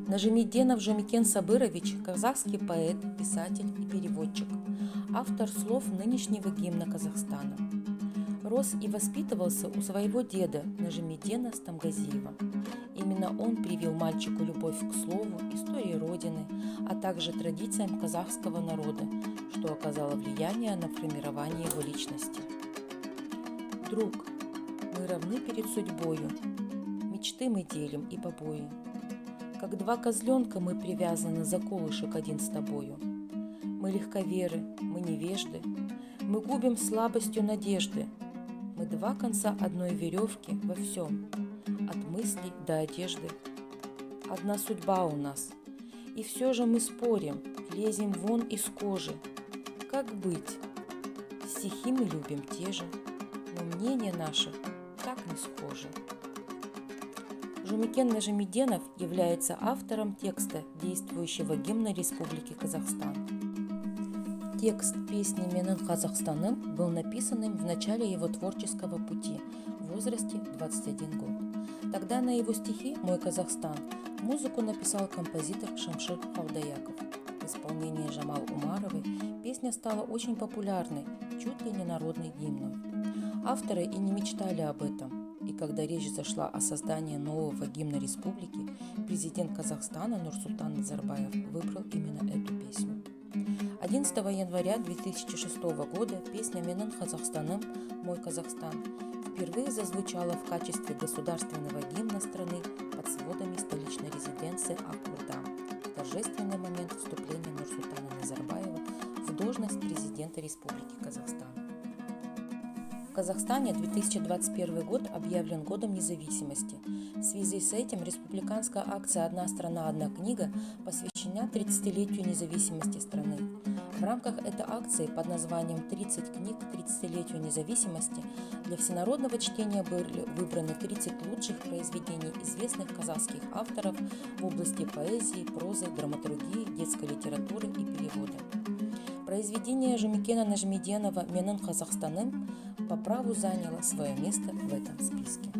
Нажимиденов Жумикен Сабырович – казахский поэт, писатель и переводчик, автор слов нынешнего гимна Казахстана. Рос и воспитывался у своего деда Нажимидена Стамгазиева. Именно он привил мальчику любовь к слову, истории Родины, а также традициям казахского народа, что оказало влияние на формирование его личности. Друг, мы равны перед судьбою, мечты мы делим и побои. Как два козленка мы привязаны за колышек один с тобою. Мы легковеры, мы невежды, мы губим слабостью надежды. Мы два конца одной веревки во всем, от мыслей до одежды. Одна судьба у нас, и все же мы спорим, лезем вон из кожи. Как быть? Стихи мы любим те же, но мнения наши так не схожи. Жумикен Нажимиденов является автором текста действующего гимна Республики Казахстан. Текст песни «Менің Казахстаным» был написанным в начале его творческого пути в возрасте 21 год. Тогда на его стихи «Мой Казахстан» музыку написал композитор Шамшир Халдаяков. В исполнении Жамал Умаровой песня стала очень популярной, чуть ли не народным гимном. Авторы и не мечтали об этом. И когда речь зашла о создании нового гимна республики, президент Казахстана Нурсултан Назарбаев выбрал именно эту песню. 11 января 2006 года песня «Менің Казахстаным» «Мой Казахстан» впервые зазвучала в качестве государственного гимна страны под сводами столичной резиденции Ак-Орда в торжественный момент вступления Нурсултана Назарбаева в должность президента Республики Казахстан. В Казахстане 2021 год объявлен годом независимости. В связи с этим республиканская акция «Одна страна, одна книга» посвящена 30-летию независимости страны. В рамках этой акции под названием «30 книг к 30-летию независимости» для всенародного чтения были выбраны 30 лучших произведений известных казахских авторов в области поэзии, прозы, драматургии, детской литературы и перевода. Произведение Жумикена Нажимиденова «Менің Казахстаным» по праву заняло свое место в этом списке.